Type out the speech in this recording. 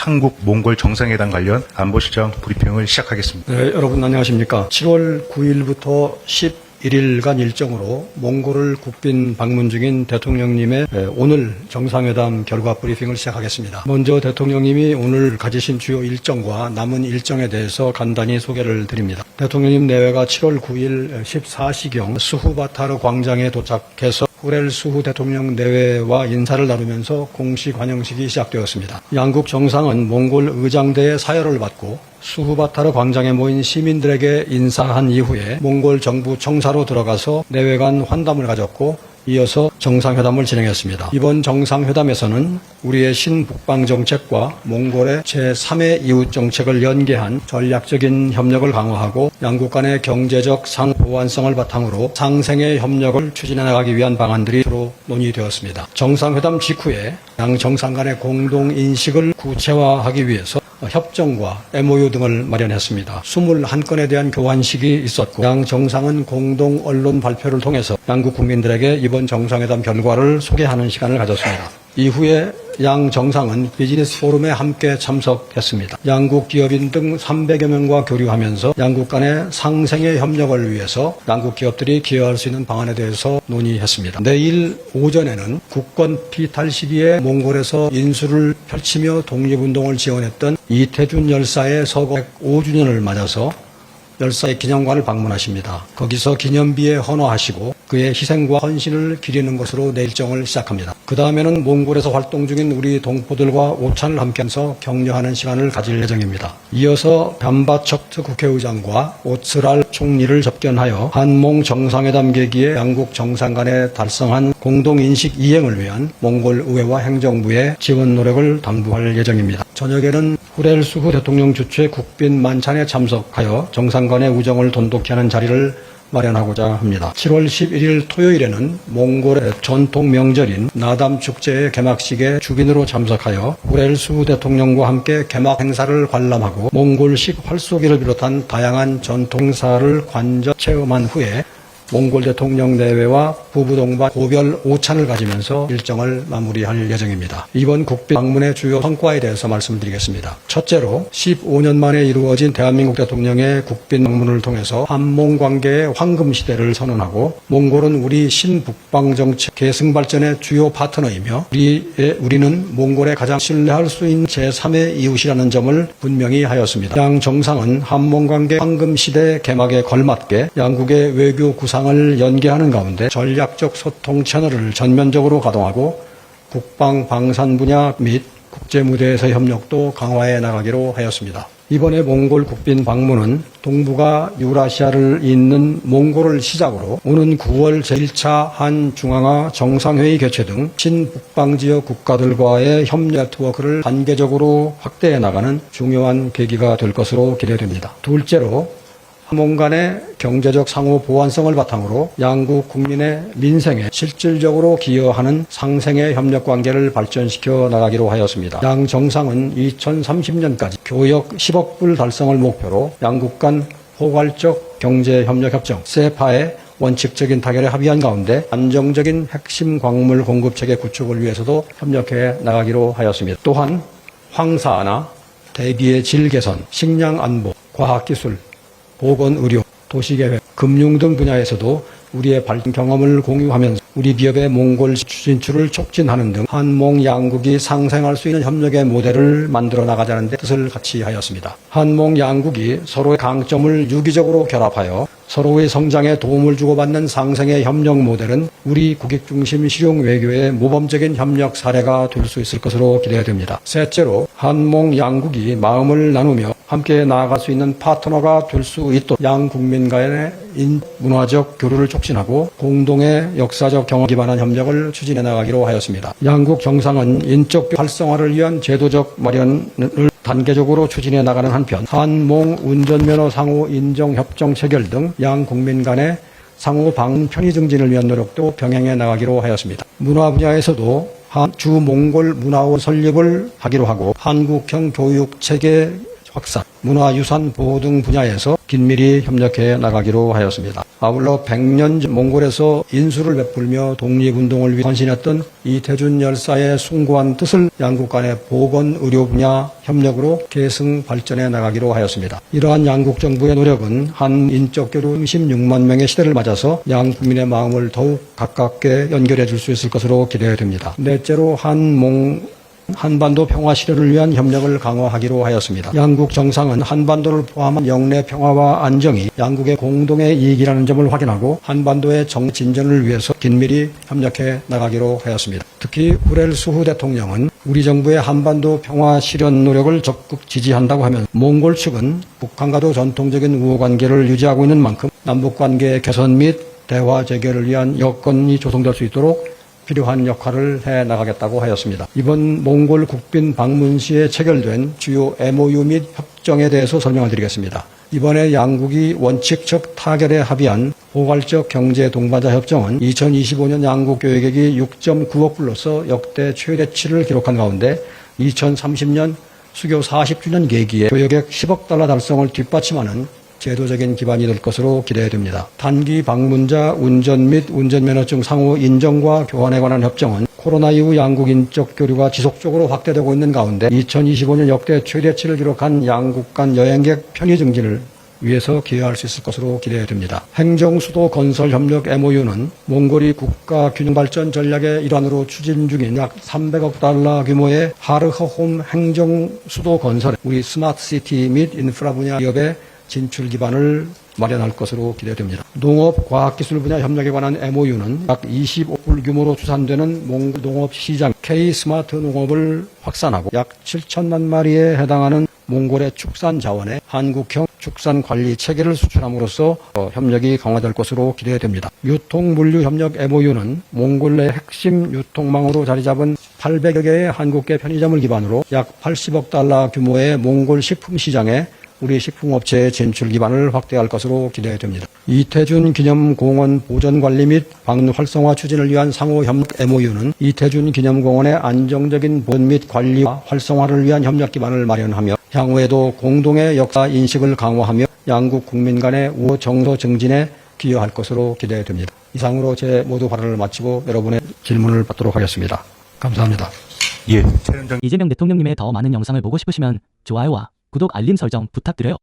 한국 몽골 정상회담 관련 안보실장 브리핑을 시작하겠습니다. 네, 여러분 안녕하십니까. 7월 9일부터 11일간 일정으로 몽골을 국빈 방문 중인 대통령님의 오늘 정상회담 결과 브리핑을 시작하겠습니다. 먼저 대통령님이 오늘 가지신 주요 일정과 남은 일정에 대해서 간단히 소개를 드립니다. 대통령님 내외가 7월 9일 14시경 수후바타르 광장에 도착해서 후렐 수후 대통령 내외와 인사를 나누면서 공식 환영식이 시작되었습니다. 양국 정상은 몽골 의장대의 사열을 받고 수후바타르 광장에 모인 시민들에게 인사한 이후에 몽골 정부 청사로 들어가서 내외간 환담을 가졌고 이어서 정상회담을 진행했습니다. 이번 정상회담에서는 우리의 신북방 정책과 몽골의 제3의 이웃 정책을 연계한 전략적인 협력을 강화하고 양국 간의 경제적 상호보완성을 바탕으로 상생의 협력을 추진해 나가기 위한 방안들이 주로 논의되었습니다. 정상회담 직후에 양 정상 간의 공동인식을 구체화하기 위해서 협정과 MOU 등을 마련했습니다. 21건에 대한 교환식이 있었고 양 정상은 공동 언론 발표를 통해서 양국 국민들에게 이번 정상회담 결과를 소개하는 시간을 가졌습니다. 이후에 양 정상은 비즈니스 포럼에 함께 참석했습니다. 양국 기업인 등 300여 명과 교류하면서 양국 간의 상생의 협력을 위해서 양국 기업들이 기여할 수 있는 방안에 대해서 논의했습니다. 내일 오전에는 국권 피탈 시기에 몽골에서 인수를 펼치며 독립운동을 지원했던 이태준 열사의 서거 105주년을 맞아서 열사의 기념관을 방문하십니다. 거기서 기념비에 헌화하시고 그의 희생과 헌신을 기리는 것으로 내 일정을 시작합니다. 그 다음에는 몽골에서 활동 중인 우리 동포들과 오찬을 함께하면서 격려하는 시간을 가질 예정입니다. 이어서 담바척트 국회의장과 오츠랄 총리를 접견하여 한몽 정상회담 계기에 양국 정상 간에 달성한 공동인식 이행을 위한 몽골 의회와 행정부의 지원 노력을 당부할 예정입니다. 저녁에는 후렐 수후 대통령 주최 국빈 만찬에 참석하여 정상 간의 우정을 돈독히 하는 자리를 마련하고자 합니다. 7월 11일 토요일에는 몽골의 전통 명절인 나담 축제의 개막식에 주빈으로 참석하여 후렐 수후 대통령과 함께 개막 행사를 관람하고 몽골식 활쏘기를 비롯한 다양한 전통 행사를 관저 체험한 후에 몽골 대통령 내외와 부부 동반 고별 오찬을 가지면서 일정을 마무리할 예정입니다. 이번 국빈 방문의 주요 성과에 대해서 말씀드리겠습니다. 첫째로 15년 만에 이루어진 대한민국 대통령의 국빈 방문을 통해서 한몽 관계의 황금 시대를 선언하고 몽골은 우리 신북방 정책 계승 발전의 주요 파트너이며 우리는 몽골에 가장 신뢰할 수 있는 제3의 이웃이라는 점을 분명히 하였습니다. 양 정상은 한몽 관계 황금 시대 개막에 걸맞게 양국의 외교 구상을 연계하는 가운데 전략적 소통 채널을 전면적으로 가동하고 국방 방산 분야 및 국제 무대에서 협력도 강화해 나가기로 하였습니다. 이번에 몽골 국빈 방문은 동북아 유라시아를 잇는 몽골을 시작으로 오는 9월 제1차 한중앙아 정상회의 개최 등 친북방지역 국가들과의 협력 네트워크를 단계적으로 확대해 나가는 중요한 계기가 될 것으로 기대됩니다. 둘째로 한몽 간의 경제적 상호 보완성을 바탕으로 양국 국민의 민생에 실질적으로 기여하는 상생의 협력 관계를 발전시켜 나가기로 하였습니다. 양 정상은 2030년까지 교역 10억 불 달성을 목표로 양국 간 포괄적 경제협력협정 세파의 원칙적인 타결에 합의한 가운데 안정적인 핵심 광물 공급 체계 구축을 위해서도 협력해 나가기로 하였습니다. 또한 황사나 대기의 질 개선, 식량 안보, 과학기술, 보건의료, 도시계획, 금융 등 분야에서도 우리의 발전 경험을 공유하면서 우리 기업의 몽골 진출을 촉진하는 등 한몽 양국이 상생할 수 있는 협력의 모델을 만들어 나가자는 데 뜻을 같이 하였습니다. 한몽 양국이 서로의 강점을 유기적으로 결합하여 서로의 성장에 도움을 주고받는 상생의 협력 모델은 우리 국익 중심 실용 외교의 모범적인 협력 사례가 될 수 있을 것으로 기대됩니다. 셋째로 한몽 양국이 마음을 나누며 함께 나아갈 수 있는 파트너가 될 수 있도록 양 국민 간의 문화적 교류를 촉진하고 공동의 역사적 경험 기반한 협력을 추진해 나가기로 하였습니다. 양국 정상은 인적 활성화를 위한 제도적 마련을 단계적으로 추진해 나가는 한편 한몽 운전면허 상호 인정 협정 체결 등 양 국민 간의 상호 방문 편의 증진을 위한 노력도 병행해 나가기로 하였습니다. 문화 분야에서도 주 몽골 문화원 설립을 하기로 하고 한국형 교육 체계 확산, 문화유산 보호 등 분야에서 긴밀히 협력해 나가기로 하였습니다. 아울러 100년 전 몽골에서 인수를 베풀며 독립운동을 위해 헌신했던 이태준 열사의 숭고한 뜻을 양국 간의 보건, 의료 분야 협력으로 계승 발전해 나가기로 하였습니다. 이러한 양국 정부의 노력은 한 인적 교류 16만 명의 시대를 맞아서 양 국민의 마음을 더욱 가깝게 연결해 줄 수 있을 것으로 기대됩니다. 넷째로 한반도 평화 실현을 위한 협력을 강화하기로 하였습니다. 양국 정상은 한반도를 포함한 영내 평화와 안정이 양국의 공동의 이익이라는 점을 확인하고 한반도의 정치 진전을 위해서 긴밀히 협력해 나가기로 하였습니다. 특히 우렐 수후 대통령은 우리 정부의 한반도 평화 실현 노력을 적극 지지한다고 하면 몽골 측은 북한과도 전통적인 우호 관계를 유지하고 있는 만큼 남북 관계 개선 및 대화 재개를 위한 여건이 조성될 수 있도록 필요한 역할을 해 나가겠다고 하였습니다. 이번 몽골 국빈 방문 시에 체결된 주요 MOU 및 협정에 대해서 설명을 드리겠습니다. 이번에 양국이 원칙적 타결에 합의한 포괄적 경제 동반자 협정은 2025년 양국 교역액이 6.9억 불로서 역대 최대치를 기록한 가운데 2030년 수교 40주년 계기에 교역액 10억 달러 달성을 뒷받침하는 제도적인 기반이 될 것으로 기대됩니다. 단기 방문자 운전 및 운전면허증 상호 인정과 교환에 관한 협정은 코로나 이후 양국 인적 교류가 지속적으로 확대되고 있는 가운데 2025년 역대 최대치를 기록한 양국 간 여행객 편의 증진을 위해서 기여할 수 있을 것으로 기대됩니다. 행정수도 건설 협력 MOU는 몽골이 국가 균형 발전 전략의 일환으로 추진 중인 약 300억 달러 규모의 하르허홈 행정수도 건설, 우리 스마트시티 및 인프라 분야 기업의 진출 기반을 마련할 것으로 기대됩니다. 농업, 과학기술 분야 협력에 관한 MOU는 약 25불 규모로 추산되는 몽골 농업 시장 K-스마트 농업을 확산하고 약 7천만 마리에 해당하는 몽골의 축산 자원에 한국형 축산 관리 체계를 수출함으로써 협력이 강화될 것으로 기대됩니다. 유통물류 협력 MOU는 몽골 내 핵심 유통망으로 자리 잡은 800여 개의 한국계 편의점을 기반으로 약 80억 달러 규모의 몽골 식품 시장에 우리 식품업체의 진출 기반을 확대할 것으로 기대됩니다. 이태준 기념공원 보전관리 및 방문 활성화 추진을 위한 상호 협력 MOU는 이태준 기념공원의 안정적인 보존 및 관리와 활성화를 위한 협력 기반을 마련하며 향후에도 공동의 역사 인식을 강화하며 양국 국민 간의 우호 정서 증진에 기여할 것으로 기대됩니다. 이상으로 제 모두 발언을 마치고 여러분의 질문을 받도록 하겠습니다. 감사합니다. 예, 최현정 이재명 대통령님의 더 많은 영상을 보고 싶으시면 좋아요와 구독 알림 설정 부탁드려요.